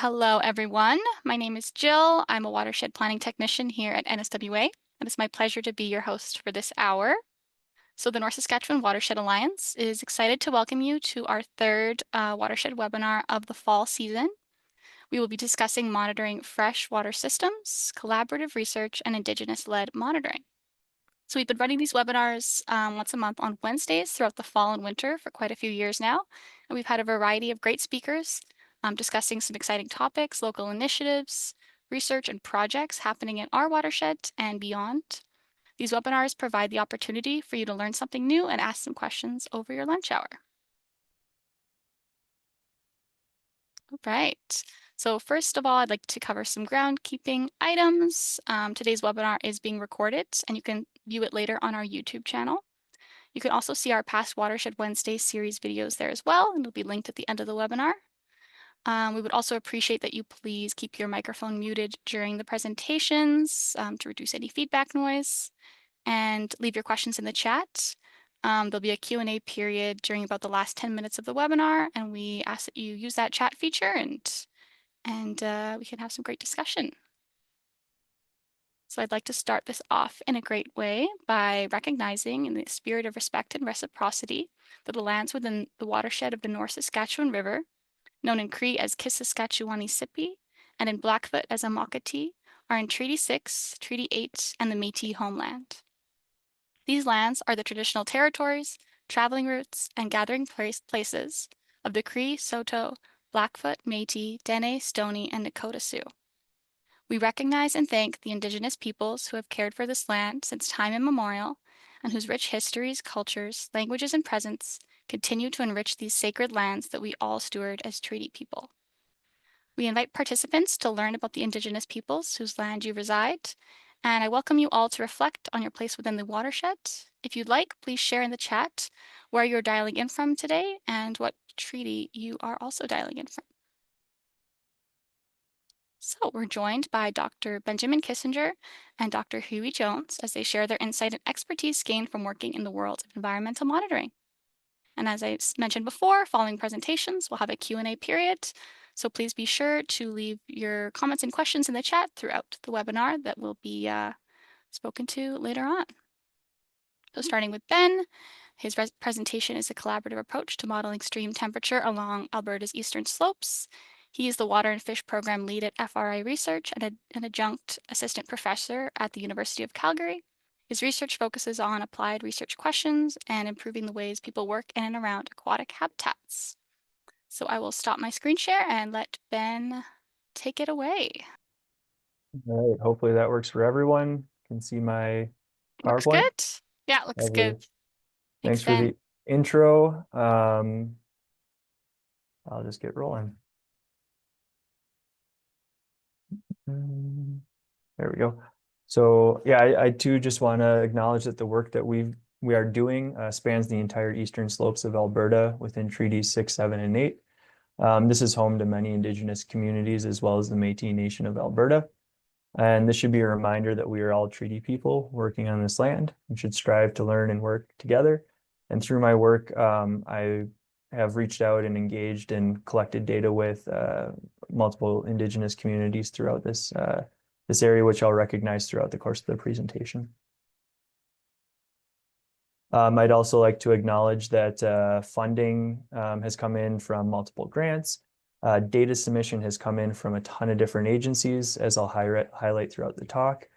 Hello, everyone. My name is Jill. I'm a watershed planning technician here at NSWA, and it's my pleasure to be your host for this hour. So the North Saskatchewan Watershed Alliance is excited to welcome you to our third watershed webinar of the fall season. We will be discussing monitoring freshwater systems, collaborative research, and Indigenous-led monitoring. So we've been running these webinars once a month on Wednesdays throughout the fall and winter for quite a few years now. And we've had a variety of great speakers discussing some exciting topics, local initiatives, research, and projects happening in our watershed and beyond. These webinars provide the opportunity for you to learn something new and ask some questions over your lunch hour. All right. So first of all, I'd like to cover some groundkeeping items. Today's webinar is being recorded, and you can view it later on our YouTube channel. You can also see our past Watershed Wednesday series videos there as well, and it'll be linked at the end of the webinar. We would also appreciate that you please keep your microphone muted during the presentations to reduce any feedback noise, and leave your questions in the chat. There'll be a Q&A period during about the last 10 minutes of the webinar, and we ask that you use that chat feature and we can have some great discussion. So I'd like to start this off in a great way by recognizing, in the spirit of respect and reciprocity, that the lands within the watershed of the North Saskatchewan River, known in Cree as Kisaskatchewanisipi and in Blackfoot as Amakati, are in Treaty 6, Treaty 8, and the Métis homeland. These lands are the traditional territories, traveling routes, and gathering places of the Cree, Saulteaux, Blackfoot, Métis, Dene, Stoney, and Nakota Sioux. We recognize and thank the Indigenous peoples who have cared for this land since time immemorial and whose rich histories, cultures, languages, and presence continue to enrich these sacred lands that we all steward as treaty people. We invite participants to learn about the Indigenous peoples whose land you reside, and I welcome you all to reflect on your place within the watershed. If you'd like, please share in the chat where you're dialing in from today and what treaty you are also dialing in from. So we're joined by Dr. Benjamin Kissinger and Dr. Hughie Jones as they share their insight and expertise gained from working in the world of environmental monitoring. And as I mentioned before, following presentations, we'll have a Q&A period. So please be sure to leave your comments and questions in the chat throughout the webinar that will be spoken to later on. So starting with Ben, his presentation is a collaborative approach to modeling stream temperature along Alberta's eastern slopes. He is the Water and Fish Program Lead at fRI Research and an adjunct assistant professor at the University of Calgary. His research focuses on applied research questions and improving the ways people work in and around aquatic habitats. So I will stop my screen share and let Ben take it away. All right, hopefully that works for everyone. You can see my PowerPoint. Looks good. Yeah, looks Lovely. good. Thanks for Ben. the intro. I'll just get rolling. There we go. So yeah, I too just want to acknowledge that the work that we are doing spans the entire eastern slopes of Alberta within Treaties 6, 7, and 8. This is home to many Indigenous communities as well as the Métis Nation of Alberta. And this should be a reminder that we are all treaty people working on this land and should strive to learn and work together. And through my work, I have reached out and engaged and collected data with multiple Indigenous communities throughout this area, which I'll recognize throughout the course of the presentation. I'd also like to acknowledge that funding has come in from multiple grants. Data submission has come in from a ton of different agencies, as I'll highlight throughout the talk.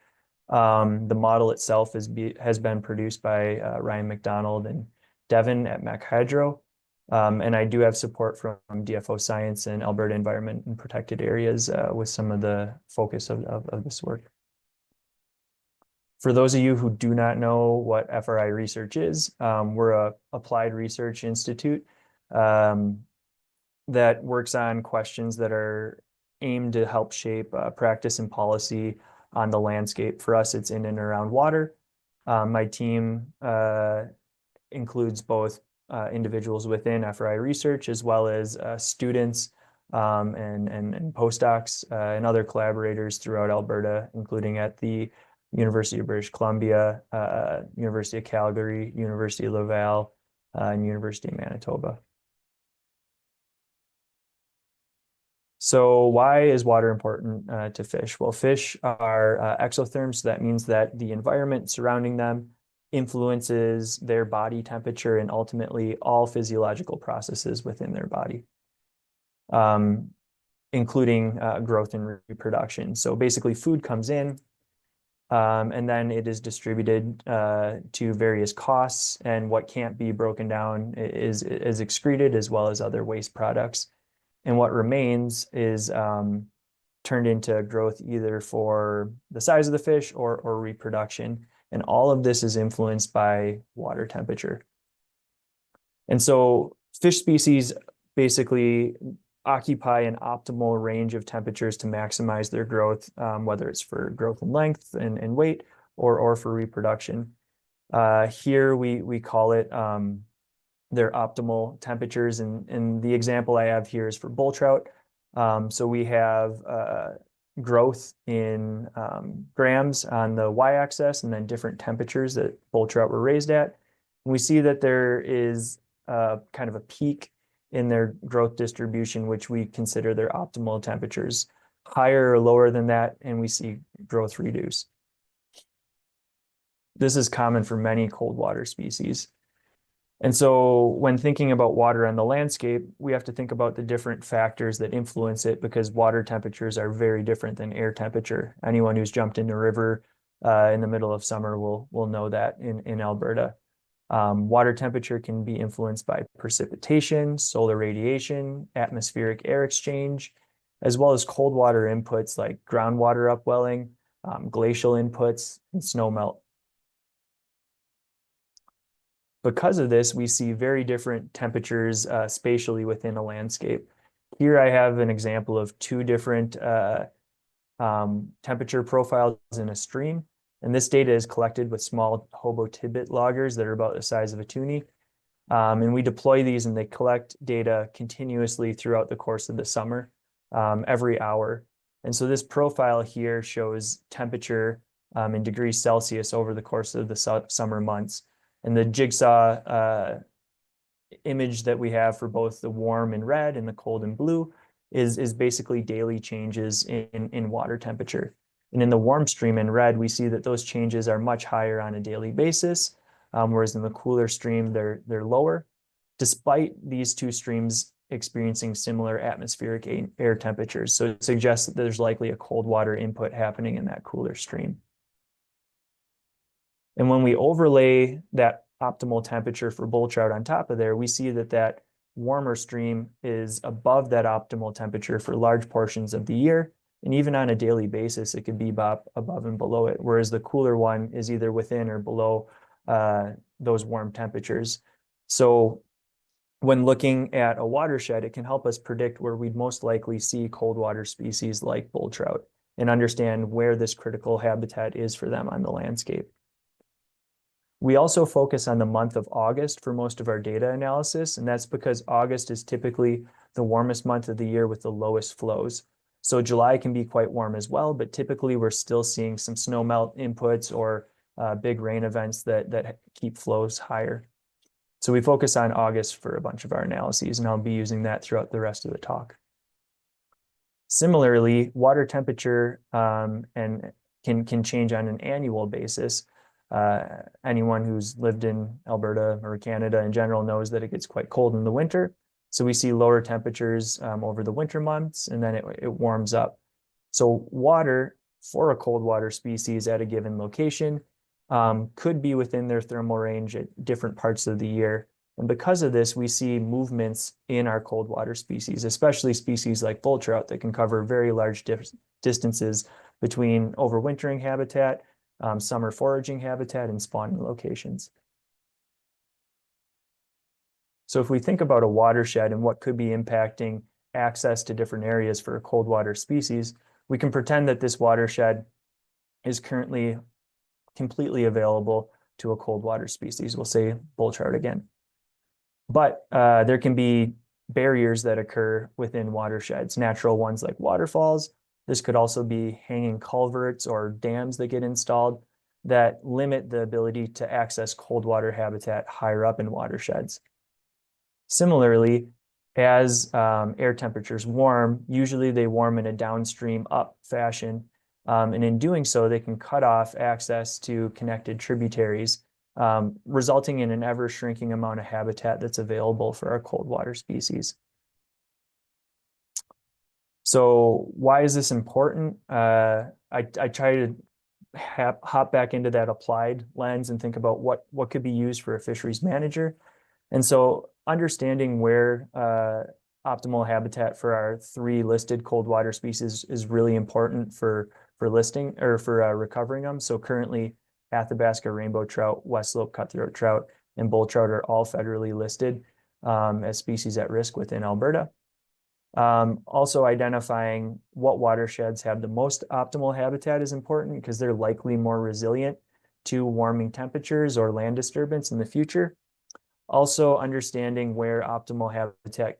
The model itself has been produced by Ryan McDonald and Devin at Mac Hydro. And I do have support from DFO Science and Alberta Environment and Protected Areas with some of the focus of this work. For those of you who do not know what fRI Research is, we're a applied research institute that works on questions that are aimed to help shape practice and policy on the landscape. For us, it's in and around water. My team includes both individuals within fRI Research as well as students and postdocs and other collaborators throughout Alberta, including at the University of British Columbia, University of Calgary, University of Laval, and University of Manitoba. So why is water important to fish? Well, fish are exotherms, so that means that the environment surrounding them influences their body temperature and ultimately all physiological processes within their body, um, including growth and reproduction. So basically food comes in, and then it is distributed to various costs, and what can't be broken down is excreted as well as other waste products. And what remains is turned into growth either for the size of the fish or reproduction. And all of this is influenced by water temperature. And so fish species basically occupy an optimal range of temperatures to maximize their growth, whether it's for growth in length and weight or for reproduction. Here we call it their optimal temperatures. And the example I have here is for bull trout. So we have growth in grams on the y-axis and then different temperatures that bull trout were raised at. And we see that there is kind of a peak in their growth distribution, which we consider their optimal temperatures. Higher or lower than that, and we see growth reduce. This is common for many cold water species. And so when thinking about water on the landscape, we have to think about the different factors that influence it because water temperatures are very different than air temperature. Anyone who's jumped in a river in the middle of summer will know that in Alberta. Water temperature can be influenced by precipitation, solar radiation, atmospheric air exchange, as well as cold water inputs like groundwater upwelling, glacial inputs, and snow melt. Because of this, we see very different temperatures spatially within a landscape. Here I have an example of two different temperature profiles in a stream. And this data is collected with small hobo-tidbit loggers that are about the size of a toonie. And we deploy these and they collect data continuously throughout the course of the summer, every hour. And so this profile here shows temperature in degrees Celsius over the course of the summer months. And the jigsaw image that we have for both the warm in red and the cold in blue is basically daily changes in water temperature. And in the warm stream in red, we see that those changes are much higher on a daily basis, whereas in the cooler stream, they're lower, despite these two streams experiencing similar atmospheric air temperatures. So it suggests that there's likely a cold water input happening in that cooler stream. And when we overlay that optimal temperature for bull trout on top of there, we see that that warmer stream is above that optimal temperature for large portions of the year. And even on a daily basis, it could be above and below it, whereas the cooler one is either within or below those warm temperatures. So when looking at a watershed, it can help us predict where we'd most likely see cold water species like bull trout and understand where this critical habitat is for them on the landscape. We also focus on the month of August for most of our data analysis, and that's because August is typically the warmest month of the year with the lowest flows. So July can be quite warm as well, but typically we're still seeing some snow melt inputs or big rain events that keep flows higher. So we focus on August for a bunch of our analyses, and I'll be using that throughout the rest of the talk. Similarly, water temperature and can change on an annual basis. Anyone who's lived in Alberta or Canada in general knows that it gets quite cold in the winter. So we see lower temperatures over the winter months, and then it warms up. So water for a cold water species at a given location could be within their thermal range at different parts of the year. And because of this, we see movements in our cold water species, especially species like bull trout that can cover very large distances between overwintering habitat, summer foraging habitat, and spawning locations. So if we think about a watershed and what could be impacting access to different areas for a cold water species, we can pretend that this watershed is currently completely available to a cold water species. We'll say bull trout again. But there can be barriers that occur within watersheds, natural ones like waterfalls. This could also be hanging culverts or dams that get installed that limit the ability to access cold water habitat higher up in watersheds. Similarly, as air temperatures warm, usually they warm in a downstream up fashion. And in doing so, they can cut off access to connected tributaries, resulting in an ever shrinking amount of habitat that's available for our cold water species. So why is this important? I try to hop back into that applied lens and think about what could be used for a fisheries manager. And so understanding where optimal habitat for our 3 listed cold water species is really important for listing or for recovering them. So currently Athabasca rainbow trout, West Slope cutthroat trout, and bull trout are all federally listed as species at risk within Alberta. Also identifying what watersheds have the most optimal habitat is important because they're likely more resilient to warming temperatures or land disturbance in the future. Also understanding where optimal habitat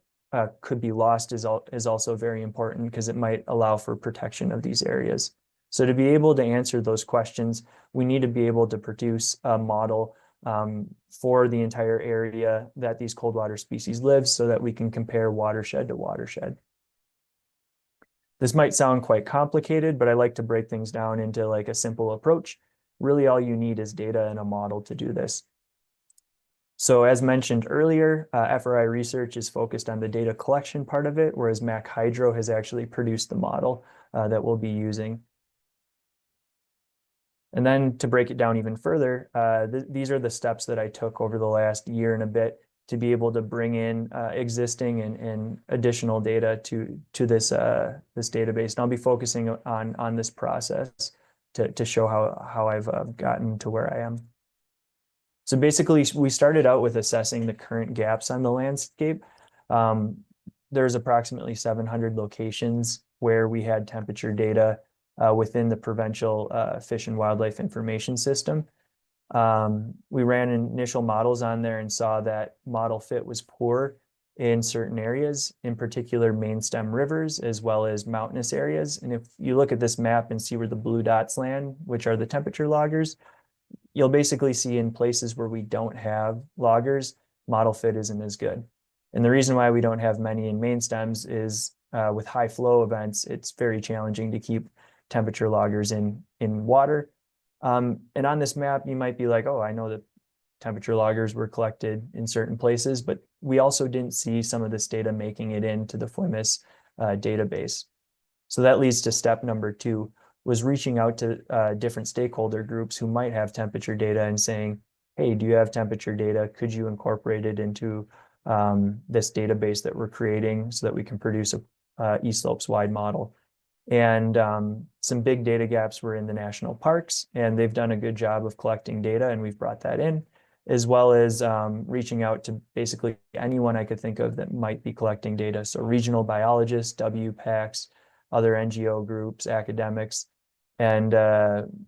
could be lost is also very important because it might allow for protection of these areas. So to be able to answer those questions, we need to be able to produce a model for the entire area that these cold water species live so that we can compare watershed to watershed. This might sound quite complicated, but I like to break things down into like a simple approach. Really all you need is data and a model to do this. So as mentioned earlier, fRI research is focused on the data collection part of it, whereas Mac Hydro has actually produced the model that we'll be using. And then to break it down even further, these are the steps that I took over the last year and a bit to be able to bring in existing and additional data to this database. And I'll be focusing on this process to show how I've gotten to where I am. So basically, we started out with assessing the current gaps on the landscape. There's approximately 700 locations where we had temperature data within the provincial fish and wildlife information system. We ran initial models on there and saw that model fit was poor in certain areas, in particular main stem rivers, as well as mountainous areas. And if you look at this map and see where the blue dots land, which are the temperature loggers, you'll basically see in places where we don't have loggers, model fit isn't as good. And the reason why we don't have many in main stems is with high flow events, it's very challenging to keep temperature loggers in water. And on this map, you might be like, oh, I know that temperature loggers were collected in certain places, but we also didn't see some of this data making it into the FWMIS database. So that leads to step number 2, was reaching out to different stakeholder groups who might have temperature data and saying, hey, do you have temperature data? Could you incorporate it into this database that we're creating so that we can produce a East Slopes wide model? And some big data gaps were in the national parks, and they've done a good job of collecting data, and we've brought that in, as well as reaching out to basically anyone I could think of that might be collecting data. So regional biologists, WPACs, other NGO groups, academics, and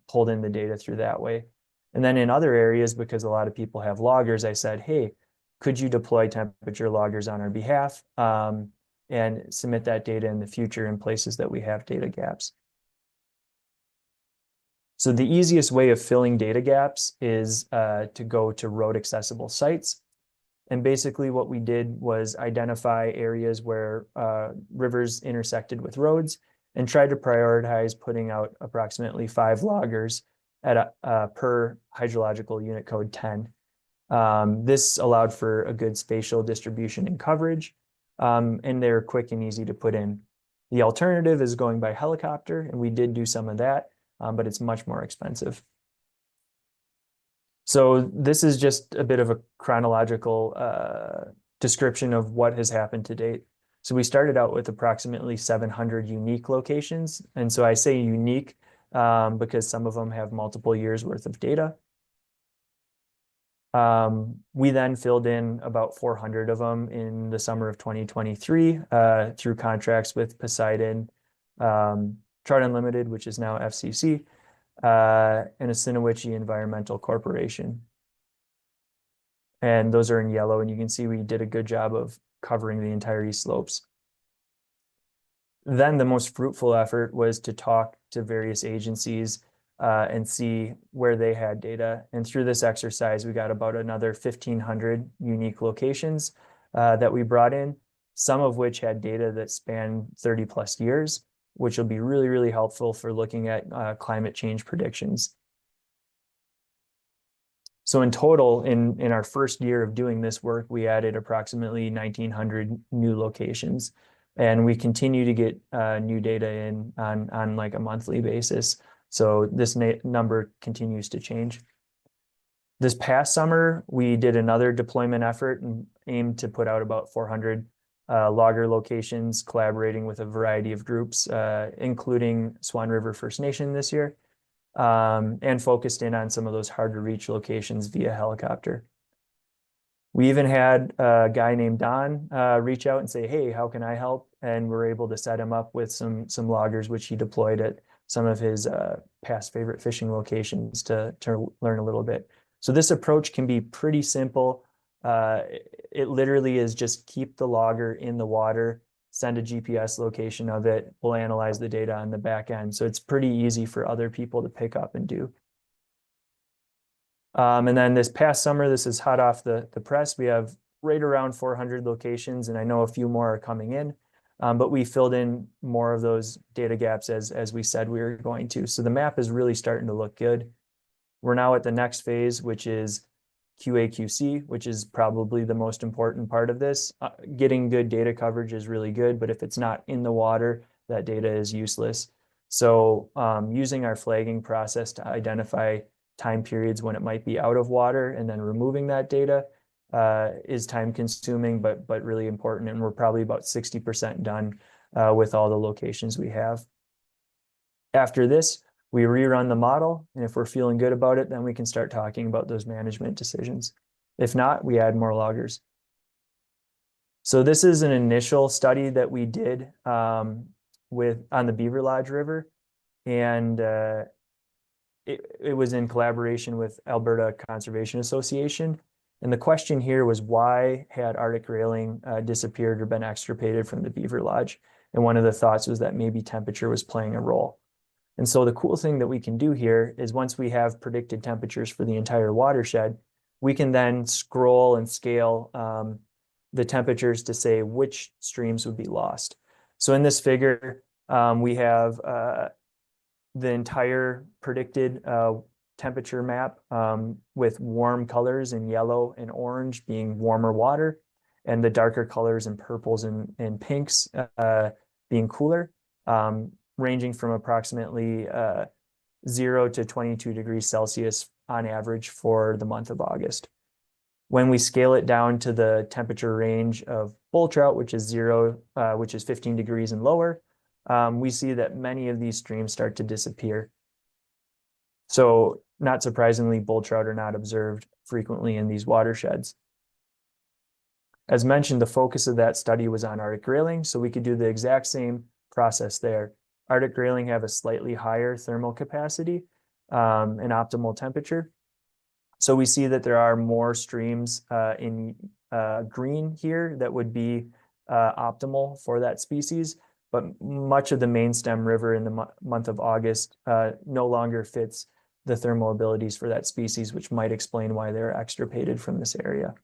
pulled in the data through that way. And then in other areas, because a lot of people have loggers, I said, hey, could you deploy temperature loggers on our behalf? And submit that data in the future in places that we have data gaps. So the easiest way of filling data gaps is to go to road accessible sites. And basically what we did was identify areas where rivers intersected with roads and tried to prioritize putting out approximately 5 loggers at per hydrological unit code 10. This allowed for a good spatial distribution and coverage. And they're quick and easy to put in. The alternative is going by helicopter, and we did do some of that, but it's much more expensive. So this is just a bit of a chronological description of what has happened to date. So we started out with approximately 700 unique locations. And so I say unique because some of them have multiple years worth of data. We then filled in about 400 of them in the summer of 2023 through contracts with Poseidon, Trout Unlimited, which is now FCC, and Assiniboine Environmental Corporation. And those are in yellow, and you can see we did a good job of covering the entire East Slopes. Then the most fruitful effort was to talk to various agencies and see where they had data. And through this exercise, we got about another 1,500 unique locations that we brought in. some of which had data that span 30 plus years, which will be really, really helpful for looking at climate change predictions. So in total, in our first year of doing this work, we added approximately 1,900 new locations. And we continue to get new data in on like a monthly basis. So this number continues to change. This past summer, we did another deployment effort and aimed to put out about 400 logger locations, collaborating with a variety of groups, including Swan River First Nation this year, and focused in on some of those hard to reach locations via helicopter. We even had a guy named Don reach out and say, hey, how can I help? And we're able to set him up with some loggers, which he deployed at some of his past favorite fishing locations to learn a little bit. So this approach can be pretty simple. It literally is just keep the logger in the water, send a GPS location of it. We'll analyze the data on the back end. So it's pretty easy for other people to pick up and do. And then this past summer, this is hot off the press. We have right around 400 locations, and I know a few more are coming in, but we filled in more of those data gaps as we said we were going to. So the map is really starting to look good. We're now at the next phase, which is QA/QC, which is probably the most important part of this. Getting good data coverage is really good, but if it's not in the water, that data is useless. So using our flagging process to identify time periods when it might be out of water and then removing that data is time consuming, but really important. And we're probably about 60% done with all the locations we have. After this, we rerun the model, and if we're feeling good about it, then we can start talking about those management decisions. If not, we add more loggers. So this is an initial study that we did on the Beaver Lodge River, and it was in collaboration with Alberta Conservation Association. And the question here was, why had Arctic grayling disappeared or been extirpated from the Beaver Lodge? And one of the thoughts was that maybe temperature was playing a role. And so the cool thing that we can do here is once we have predicted temperatures for the entire watershed, we can then scroll and scale the temperatures to say which streams would be lost. So in this figure, we have the entire predicted temperature map with warm colors in yellow and orange being warmer water, and the darker colors in purples and pinks being cooler. Ranging from approximately 0 to 22 degrees Celsius on average for the month of August. When we scale it down to the temperature range of bull trout, which is 15 degrees and lower, we see that many of these streams start to disappear. So not surprisingly, bull trout are not observed frequently in these watersheds. As mentioned, the focus of that study was on Arctic grayling, so we could do the exact same process there. Arctic grayling have a slightly higher thermal capacity and optimal temperature. So we see that there are more streams in green here that would be optimal for that species, but much of the main stem river in the month of August no longer fits the thermal abilities for that species, which might explain why they're extirpated from this area.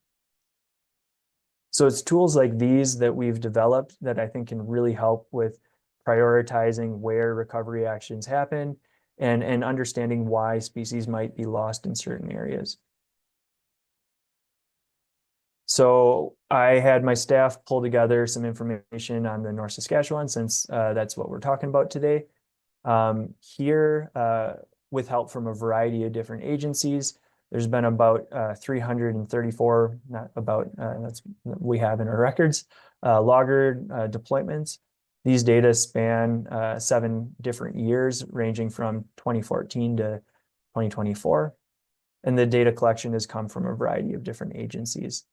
So it's tools like these that we've developed that I think can really help with prioritizing where recovery actions happen and understanding why species might be lost in certain areas. So I had my staff pull together some information on the North Saskatchewan, since that's what we're talking about today. Here, with help from a variety of different agencies, there's been about 334, not about, that's we have in our records, logger deployments. These data span 7 different years, ranging from 2014 to 2024. And the data collection has come from a variety of different agencies.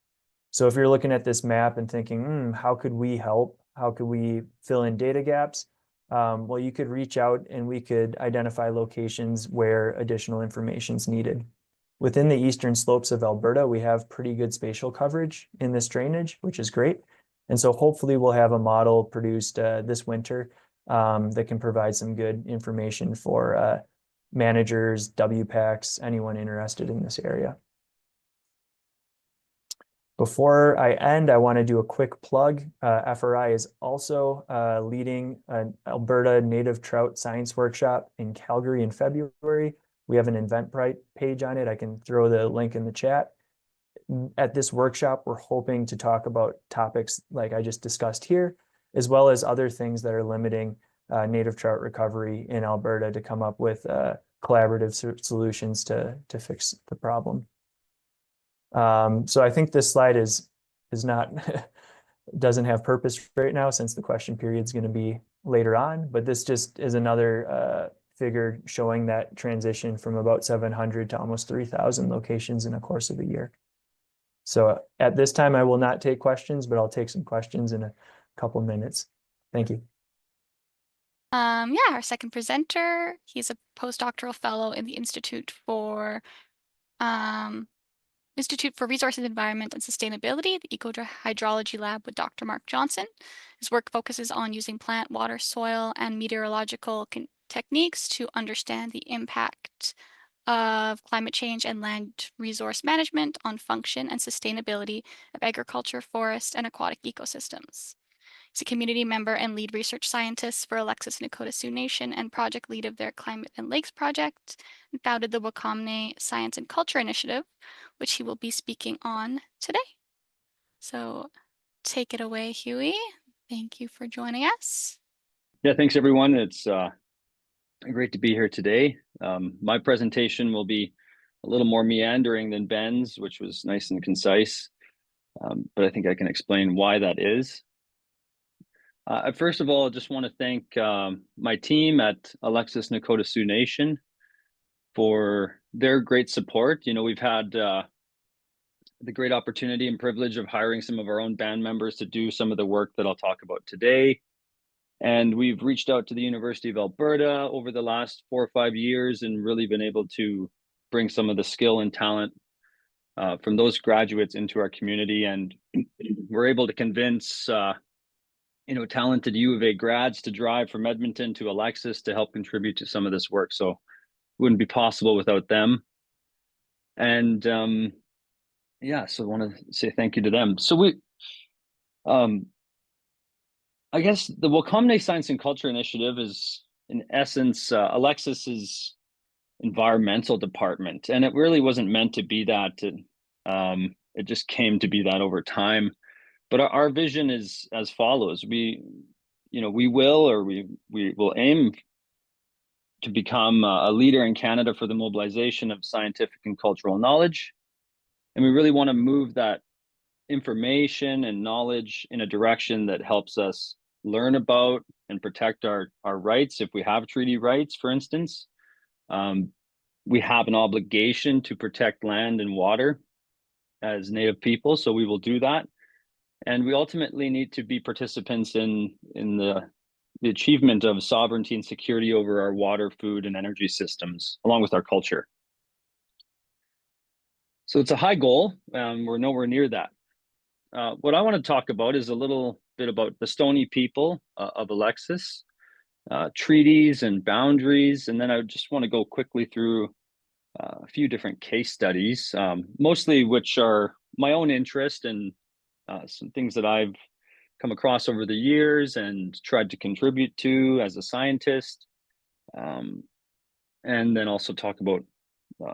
So if you're looking at this map and thinking, how could we help? How could we fill in data gaps? Well, you could reach out and we could identify locations where additional information is needed. Within the eastern slopes of Alberta, we have pretty good spatial coverage in this drainage, which is great. And so hopefully we'll have a model produced this winter that can provide some good information for managers, WPACs, anyone interested in this area. Before I end, I want to do a quick plug. fRI is also leading an Alberta native trout science workshop in Calgary in February. We have an Eventbrite page on it. I can throw the link in the chat. At this workshop, we're hoping to talk about topics like I just discussed here, as well as other things that are limiting native trout recovery in Alberta to come up with collaborative solutions to fix the problem. So I think this slide is not doesn't have purpose right now since the question period is going to be later on, but this just is another figure showing that transition from about 700 to almost 3,000 locations in a course of a year. So at this time, I will not take questions, but I'll take some questions in a couple minutes. Thank you. Yeah, our second presenter, he's a postdoctoral fellow in the Institute for Resources, Environment, and Sustainability, the Eco-Hydrology Lab with Dr. Mark Johnson. His work focuses on using plant, water, soil, and meteorological techniques to understand the impact of climate change and land resource management on function and sustainability of agriculture, forest, and aquatic ecosystems. He's a community member and lead research scientist for Alexis Nakota Sioux Nation and project lead of their Climate and Lakes project, and founded the Wakâ Mne Science and Culture Initiative, which he will be speaking on today. So take it away, Hughie. Thank you for joining us. Yeah, thanks everyone. It's great to be here today. My presentation will be a little more meandering than Ben's, which was nice and concise, but I think I can explain why that is. First of all, I just want to thank my team at Alexis Nakota Sioux Nation for their great support. You know, we've had the great opportunity and privilege of hiring some of our own band members to do some of the work that I'll talk about today. And we've reached out to the University of Alberta over the last 4 or 5 years and really been able to bring some of the skill and talent from those graduates into our community. And we're able to convince talented U of A grads to drive from Edmonton to Alexis to help contribute to some of this work. So it wouldn't be possible without them. And yeah, so I want to say thank you to them. So I guess the Wakâ Mne Science and Culture Initiative is, in essence, Alexis's environmental department, and it really wasn't meant to be that. It just came to be that over time. But our vision is as follows: we will aim to become a leader in Canada for the mobilization of scientific and cultural knowledge, and we really want to move that information and knowledge in a direction that helps us learn about and protect our rights. If we have treaty rights, for instance, we have an obligation to protect land and water as Native people, so we will do that. And we ultimately need to be participants in the achievement of sovereignty and security over our water, food, and energy systems, along with our culture. So it's a high goal. We're nowhere near that. What I want to talk about is a little bit about the Stoney people of Alexis, treaties and boundaries, and then I just want to go quickly through a few different case studies, mostly which are my own interest and some things that I've come across over the years and tried to contribute to as a scientist, and then also talk about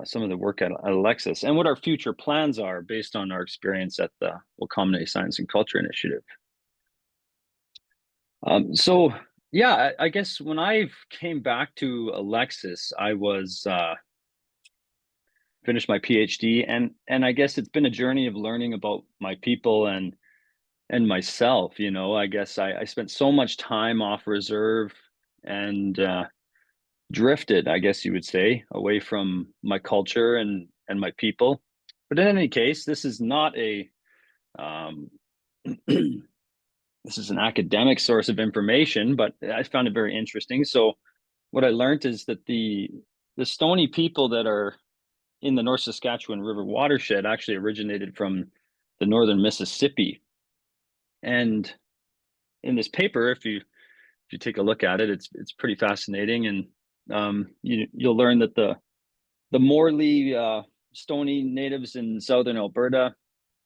some of the work at Alexis and what our future plans are based on our experience at the Wakâ Mne Science and Culture Initiative. So yeah, I guess when I came back to Alexis, I was finished my PhD, and I guess it's been a journey of learning about my people and myself. You know, I guess I spent so much time off reserve and drifted, I guess you would say, away from my culture and my people. But in any case, this is not a this is an academic source of information, but I found it very interesting. So what I learned is that the Stoney people that are in the North Saskatchewan River watershed actually originated from the northern Mississippi. And in this paper, if you take a look at it, it's pretty fascinating, and you'll learn that the Morley Stoney natives in southern Alberta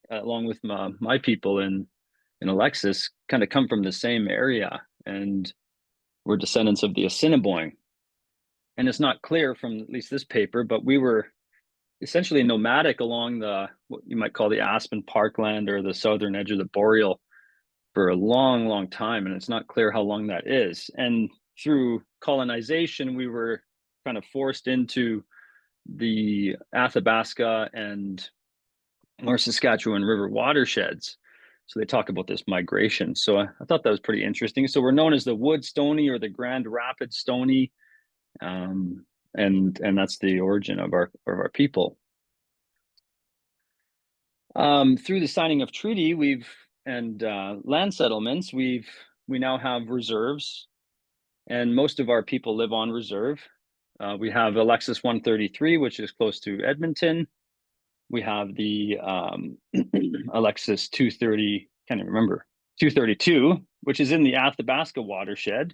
along with my people in Alexis, kind of come from the same area, and we're descendants of the Assiniboine. And it's not clear from at least this paper, but we were essentially nomadic along what you might call the Aspen Parkland or the southern edge of the Boreal for a long, long time. And it's not clear how long that is. And through colonization, we were kind of forced into the Athabasca and North Saskatchewan River watersheds. So they talk about this migration. So I thought that was pretty interesting. So we're known as the Wood Stony or the Grand Rapid Stony. And that's the origin of our people. Through the signing of treaty, and land settlements, we now have reserves, and most of our people live on reserve. We have Alexis 133, which is close to Edmonton. We have the Alexis 230, can't even remember, 232, which is in the Athabasca watershed,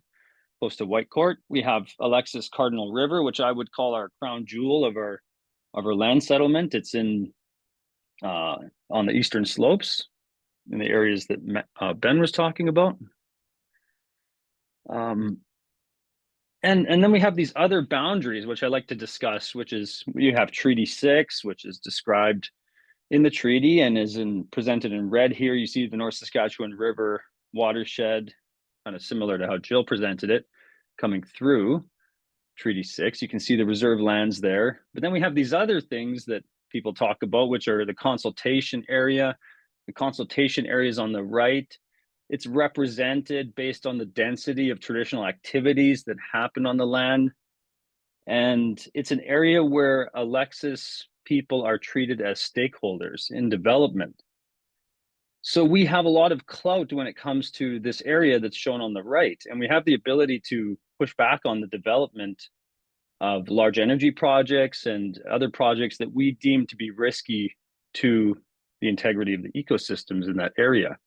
close to Whitecourt. We have Alexis Cardinal River, which I would call our crown jewel of our land settlement. It's in on the eastern slopes in the areas that Ben was talking about. And then we have these other boundaries, which I like to discuss, which is you have Treaty 6, which is described in the treaty and is presented in red here. You see the North Saskatchewan River watershed, kind of similar to how Jill presented it, coming through Treaty 6. You can see the reserve lands there. But then we have these other things that people talk about, which are the consultation area. The consultation area is on the right. It's represented based on the density of traditional activities that happen on the land. And it's an area where Alexis people are treated as stakeholders in development. So we have a lot of clout when it comes to this area that's shown on the right. And we have the ability to push back on the development of large energy projects and other projects that we deem to be risky to the integrity of the ecosystems in that area.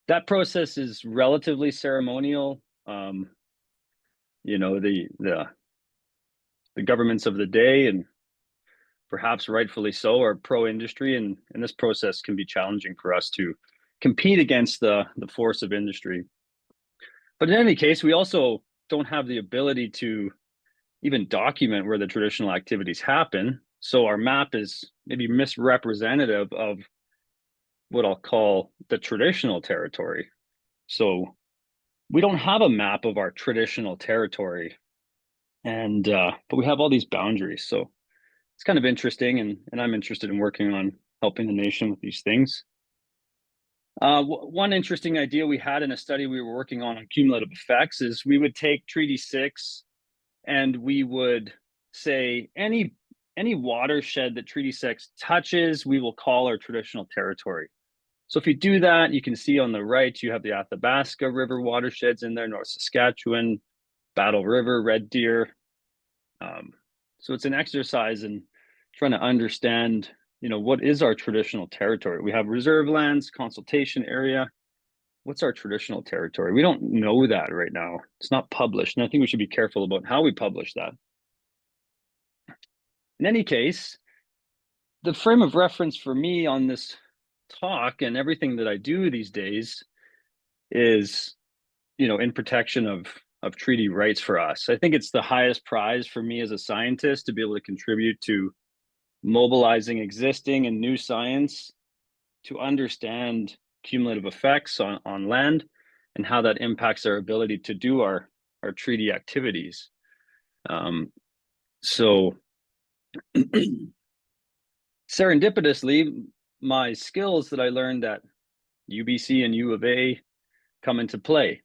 That process is relatively ceremonial. You know, the governments of the day, and perhaps rightfully so, are pro-industry, and this process can be challenging for us to compete against the force of industry. But in any case, we also don't have the ability to even document where the traditional activities happen. So our map is maybe misrepresentative of what I'll call the traditional territory. So we don't have a map of our traditional territory, and but we have all these boundaries. So it's kind of interesting, and I'm interested in working on helping the nation with these things. One interesting idea we had in a study we were working on cumulative effects is we would take Treaty 6 and we would say any watershed that Treaty 6 touches, we will call our traditional territory. So if you do that, you can see on the right, you have the Athabasca River watersheds in there, North Saskatchewan, Battle River, Red Deer. So it's an exercise in trying to understand, you know, what is our traditional territory? We have reserve lands, consultation area. What's our traditional territory? We don't know that right now. It's not published, and I think we should be careful about how we publish that. In any case, the frame of reference for me on this talk and everything that I do these days is, you know, in protection of treaty rights for us. I think it's the highest prize for me as a scientist to be able to contribute to mobilizing existing and new science to understand cumulative effects on land and how that impacts our ability to do our treaty activities. So serendipitously, my skills that I learned at UBC and U of A come into play.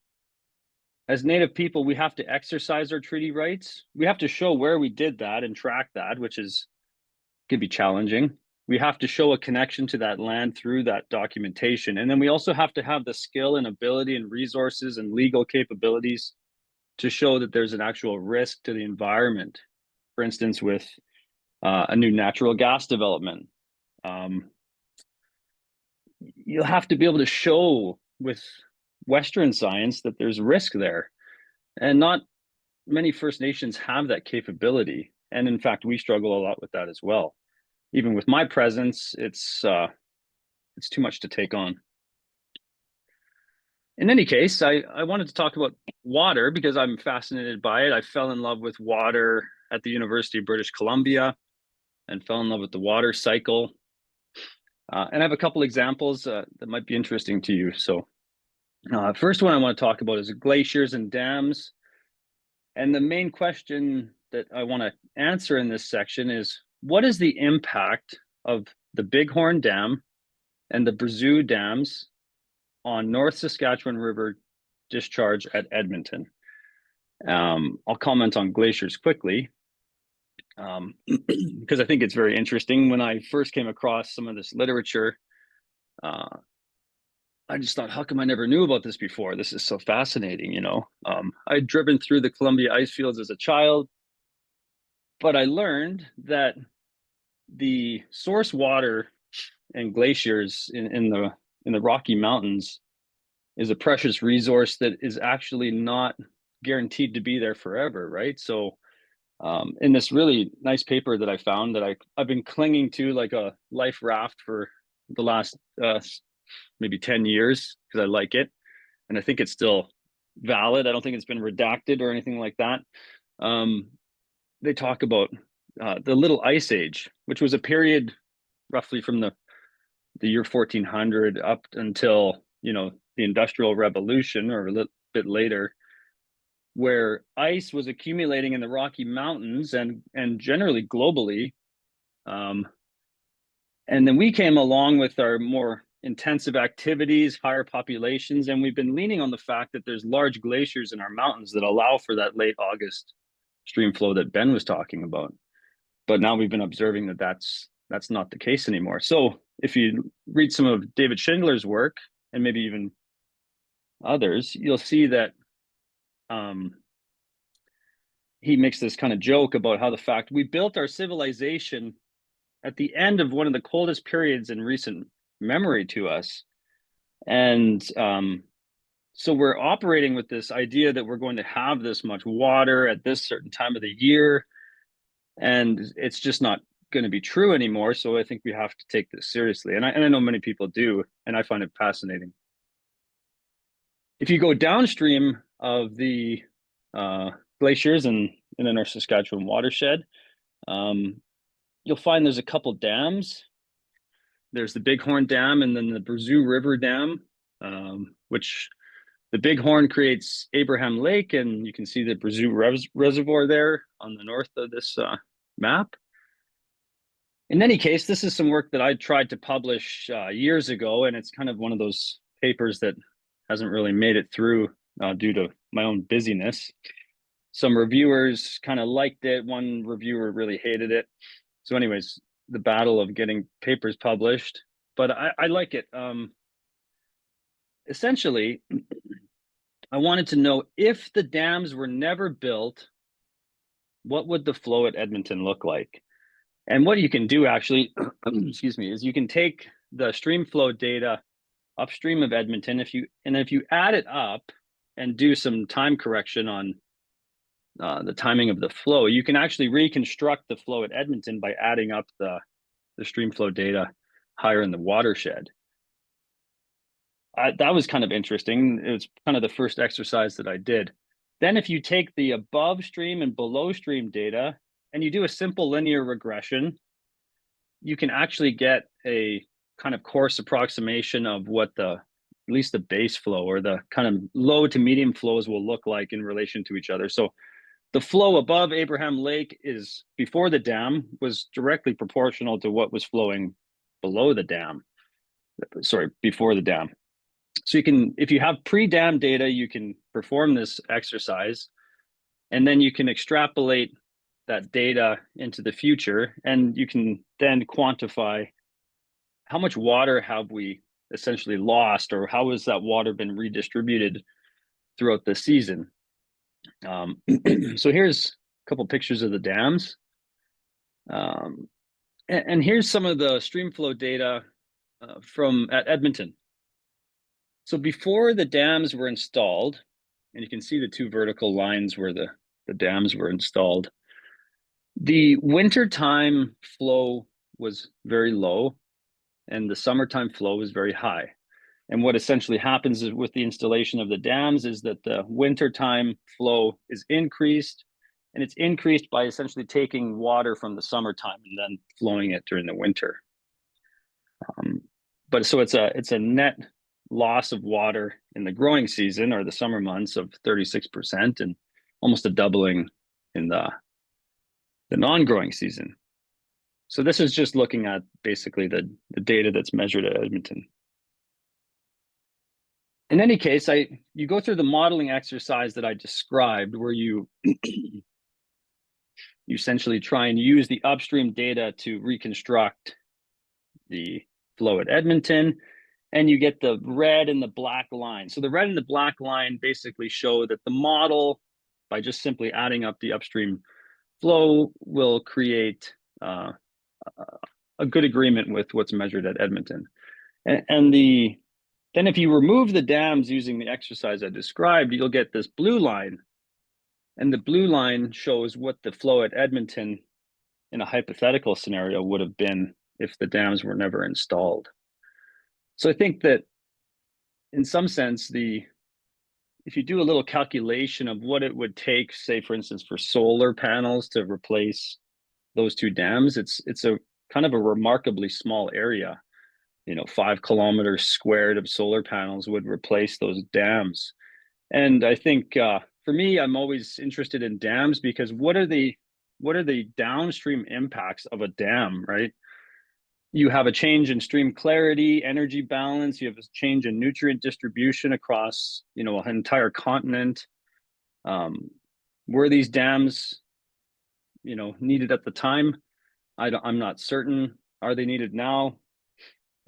As Native people, we have to exercise our treaty rights. We have to show where we did that and track that, which could be challenging. We have to show a connection to that land through that documentation. And then we also have to have the skill and ability and resources and legal capabilities to show that there's an actual risk to the environment. For instance, with a new natural gas development, you'll have to be able to show with Western science that there's risk there. And not many First Nations have that capability. And in fact, we struggle a lot with that as well. Even with my presence, it's it's too much to take on. In any case, I wanted to talk about water because I'm fascinated by it. I fell in love with water at the University of British Columbia and fell in love with the water cycle. And I have a couple examples that might be interesting to you. So first one I want to talk about is glaciers and dams. And the main question that I want to answer in this section is, what is the impact of the Bighorn Dam and the Brazou dams on North Saskatchewan River discharge at Edmonton? I'll comment on glaciers quickly because I think it's very interesting. When I first came across some of this literature, I just thought, how come I never knew about this before? This is so fascinating, you know. I'd driven through the Columbia ice fields as a child, but I learned that the source water and glaciers in the Rocky Mountains is a precious resource that is actually not guaranteed to be there forever, right? So in this really nice paper that I found that I've been clinging to like a life raft for the last maybe 10 years because I like it. And I think it's still valid. I don't think it's been redacted or anything like that. They talk about the Little Ice Age, which was a period roughly from the year 1400 up until, you know, the Industrial Revolution or a little bit later, where ice was accumulating in the Rocky Mountains and generally globally. And then we came along with our more intensive activities, higher populations, and we've been leaning on the fact that there's large glaciers in our mountains that allow for that late August stream flow that Ben was talking about. But now we've been observing that that's not the case anymore. So if you read some of David Schindler's work, and maybe even others, you'll see that he makes this kind of joke about how the fact we built our civilization at the end of one of the coldest periods in recent memory to us. And so we're operating with this idea that we're going to have this much water at this certain time of the year. And it's just not going to be true anymore. So I think we have to take this seriously. And I know many people do, and I find it fascinating. If you go downstream of the glaciers and in the North Saskatchewan watershed, you'll find there's a couple dams. There's the Bighorn Dam and then the Brazou River Dam, which the Bighorn creates Abraham Lake, and you can see the Brazou Reservoir there on the north of this map. In any case, this is some work that I tried to publish years ago, and it's kind of one of those papers that hasn't really made it through due to my own busyness. Some reviewers kind of liked it. One reviewer really hated it. So anyways, the battle of getting papers published, but I like it. Essentially, I wanted to know if the dams were never built, what would the flow at Edmonton look like? And what you can do actually, excuse me, is you can take the stream flow data upstream of Edmonton. If you add it up and do some time correction on the timing of the flow, you can actually reconstruct the flow at Edmonton by adding up the stream flow data higher in the watershed. That was kind of interesting. It was kind of the first exercise that I did. Then if you take the above stream and below stream data and you do a simple linear regression, you can actually get a kind of coarse approximation of what at least the base flow or the kind of low to medium flows will look like in relation to each other. So the flow above Abraham Lake is before the dam was directly proportional to what was flowing below the dam. Sorry, before the dam. So you can, if you have pre-dam data, you can perform this exercise, and then you can extrapolate that data into the future, and you can then quantify how much water have we essentially lost, or how has that water been redistributed throughout the season. So here's a couple pictures of the dams. And here's some of the stream flow data from at Edmonton. So before the dams were installed, and you can see the two vertical lines where the dams were installed, the wintertime flow was very low. and the summertime flow is very high. And what essentially happens is with the installation of the dams is that the wintertime flow is increased, and it's increased by essentially taking water from the summertime and then flowing it during the winter. But so it's a net loss of water in the growing season or the summer months of 36% and almost a doubling in the non-growing season. So this is just looking at basically the data that's measured at Edmonton. In any case, you go through the modeling exercise that I described where you essentially try and use the upstream data to reconstruct the flow at Edmonton, and you get the red and the black line. So the red and the black line basically show that the model, by just simply adding up the upstream flow, will create a good agreement with what's measured at Edmonton. And then if you remove the dams using the exercise I described, you'll get this blue line. And the blue line shows what the flow at Edmonton in a hypothetical scenario would have been if the dams were never installed. So I think that in some sense, if you do a little calculation of what it would take, say, for instance, for solar panels to replace those two dams, it's a kind of a remarkably small area. 5 kilometers squared of solar panels would replace those dams. And I think for me, I'm always interested in dams because what are the downstream impacts of a dam, right? You have a change in stream clarity, energy balance, you have a change in nutrient distribution across, an entire continent. Were these dams, needed at the time? I'm not certain. Are they needed now?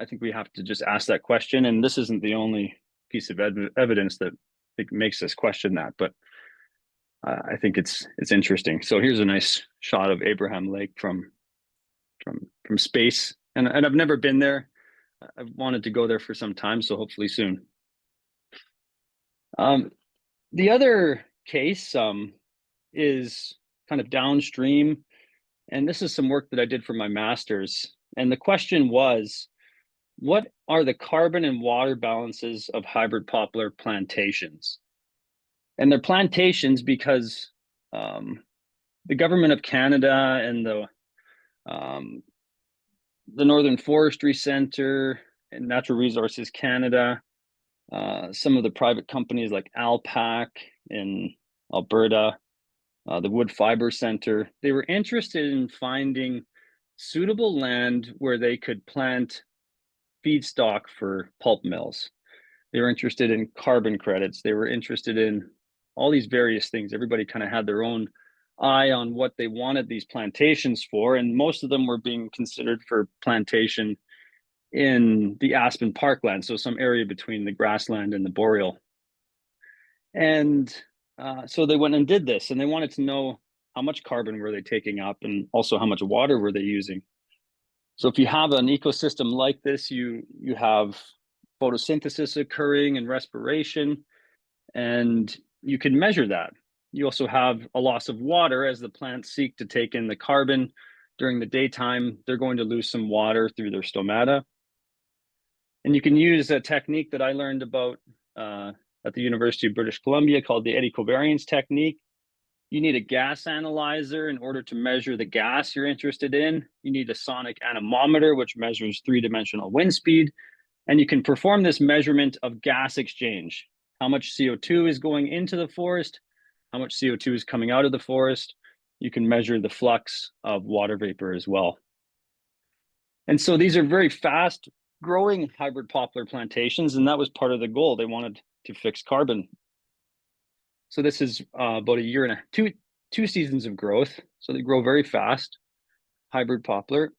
I think we have to just ask that question. And this isn't the only piece of evidence that makes us question that, but I think it's interesting. So here's a nice shot of Abraham Lake from space. And I've never been there. I've wanted to go there for some time, so hopefully soon. The other case is kind of downstream. And this is some work that I did for my master's. And the question was, what are the carbon and water balances of hybrid poplar plantations? And they're plantations because the government of Canada and the Northern Forestry Center and Natural Resources Canada, some of the private companies like Alpac in Alberta, the Wood Fiber Center, they were interested in finding suitable land where they could plant feedstock for pulp mills. They were interested in carbon credits. They were interested in all these various things. Everybody kind of had their own eye on what they wanted these plantations for, and most of them were being considered for plantation in the Aspen Parkland, so some area between the grassland and the boreal. And so they went and did this, and they wanted to know how much carbon were they taking up and also how much water were they using. So if you have an ecosystem like this, you have photosynthesis occurring and respiration, and you can measure that. You also have a loss of water as the plants seek to take in the carbon. During the daytime, they're going to lose some water through their stomata. And you can use a technique that I learned about at the University of British Columbia called the eddy covariance technique. You need a gas analyzer in order to measure the gas you're interested in. You need a sonic anemometer, which measures 3-dimensional wind speed. And you can perform this measurement of gas exchange. How much CO2 is going into the forest? How much CO2 is coming out of the forest? You can measure the flux of water vapor as well. And so these are very fast growing hybrid poplar plantations, and that was part of the goal. They wanted to fix carbon. So this is about a year and two seasons of growth. So they grow very fast, hybrid poplar.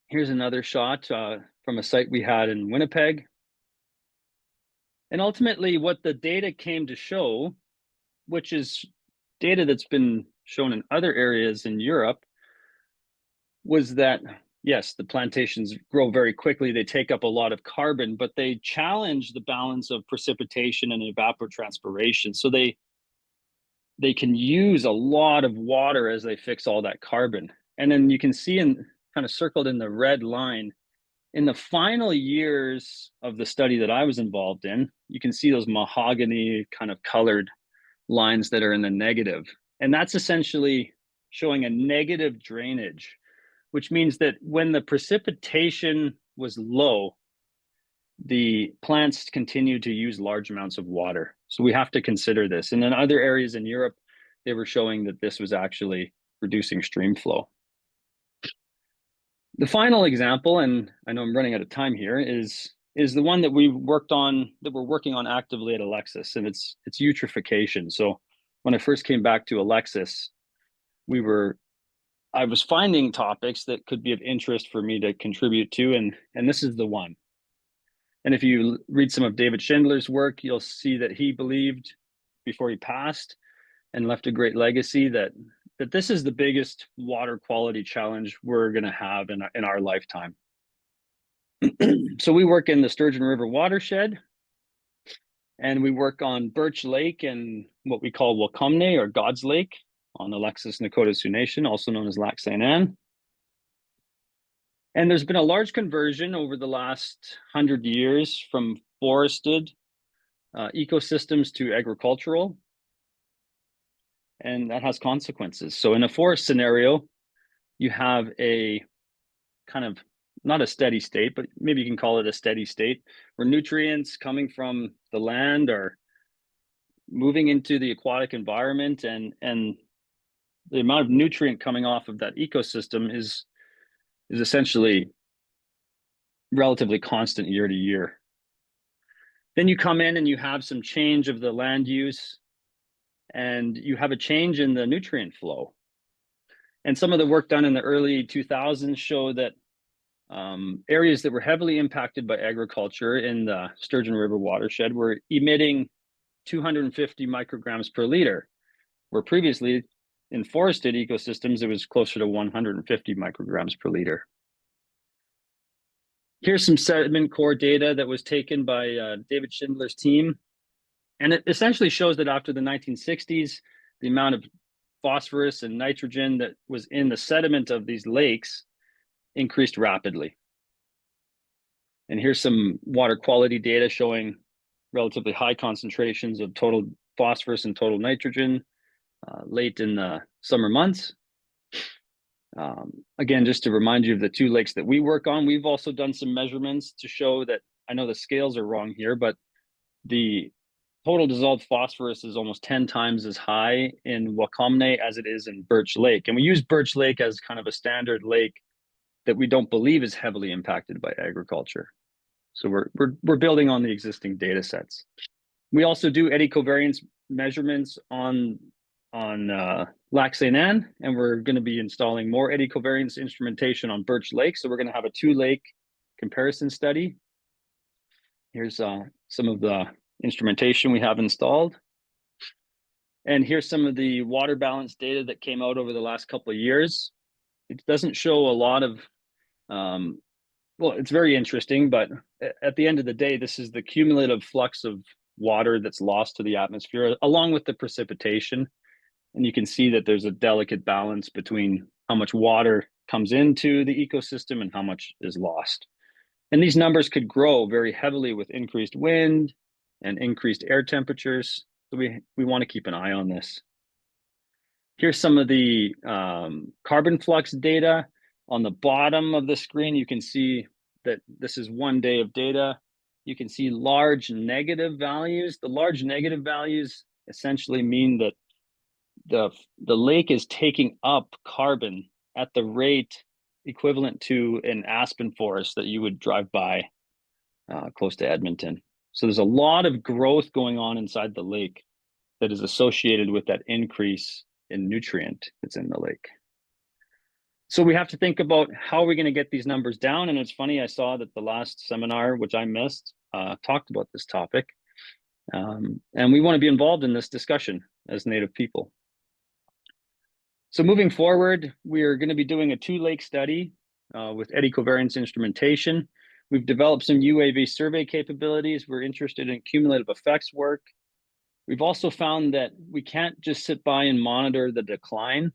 Here's another shot from a site we had in Winnipeg. And ultimately what the data came to show, which is data that's been shown in other areas in Europe, was that, yes, the plantations grow very quickly. They take up a lot of carbon, but they challenge the balance of precipitation and evapotranspiration. So they can use a lot of water as they fix all that carbon. And then you can see in kind of circled in the red line, In the final years of the study that I was involved in, you can see those mahogany kind of colored lines that are in the negative. And that's essentially showing a negative drainage, which means that when the precipitation was low, the plants continued to use large amounts of water. So we have to consider this. And in other areas in Europe, they were showing that this was actually reducing stream flow. The final example, and I know I'm running out of time here, is the one that we've worked on, that we're working on actively at Alexis, and it's eutrophication. So when I first came back to Alexis, I was finding topics that could be of interest for me to contribute to, and this is the one. And if you read some of David Schindler's work, you'll see that he believed before he passed and left a great legacy that this is the biggest water quality challenge we're going to have in our lifetime. So we work in the Sturgeon River watershed, and we work on Birch Lake and what we call Wakâ Mne, or God's Lake, on Alexis Nakota Sioux Nation, also known as Lac Saint Anne. And there's been a large conversion over the last 100 years from forested ecosystems to agricultural, and that has consequences. So in a forest scenario, you have a kind of, not a steady state, but maybe you can call it a steady state, where nutrients coming from the land are moving into the aquatic environment, and the amount of nutrient coming off of that ecosystem is essentially relatively constant year to year. Then you come in and you have some change of the land use, and you have a change in the nutrient flow. And some of the work done in the early 2000s show that areas that were heavily impacted by agriculture in the Sturgeon River watershed were emitting 250 micrograms per liter, where previously in forested ecosystems, it was closer to 150 micrograms per liter. Here's some sediment core data that was taken by David Schindler's team. And it essentially shows that after the 1960s, the amount of phosphorus and nitrogen that was in the sediment of these lakes increased rapidly. And here's some water quality data showing relatively high concentrations of total phosphorus and total nitrogen late in the summer months. Again, just to remind you of the two lakes that we work on, we've also done some measurements to show that, I know the scales are wrong here, but the total dissolved phosphorus is almost 10 times as high in Wakâ Mne as it is in Birch Lake. And we use Birch Lake as kind of a standard lake that we don't believe is heavily impacted by agriculture. So we're building on the existing data sets. We also do eddy covariance measurements on Lac Saint Anne, and we're going to be installing more eddy covariance instrumentation on Birch Lake. So we're going to have a 2-lake comparison study. Here's some of the instrumentation we have installed. And here's some of the water balance data that came out over the last couple of years. It doesn't show a lot of, well, it's very interesting, but at the end of the day, this is the cumulative flux of water that's lost to the atmosphere, along with the precipitation. And you can see that there's a delicate balance between how much water comes into the ecosystem and how much is lost. And these numbers could grow very heavily with increased wind and increased air temperatures. So we want to keep an eye on this. Here's some of the carbon flux data. On the bottom of the screen, you can see that this is 1 day of data. You can see large negative values. The large negative values essentially mean that the lake is taking up carbon at the rate equivalent to an aspen forest that you would drive by close to Edmonton. So there's a lot of growth going on inside the lake that is associated with that increase in nutrient that's in the lake. So we have to think about how are we going to get these numbers down. And it's funny, I saw that the last seminar, which I missed, talked about this topic. And we want to be involved in this discussion as Native people. So moving forward, we are going to be doing a 2-lake study with eddy covariance instrumentation. We've developed some UAV survey capabilities. We're interested in cumulative effects work. We've also found that we can't just sit by and monitor the decline.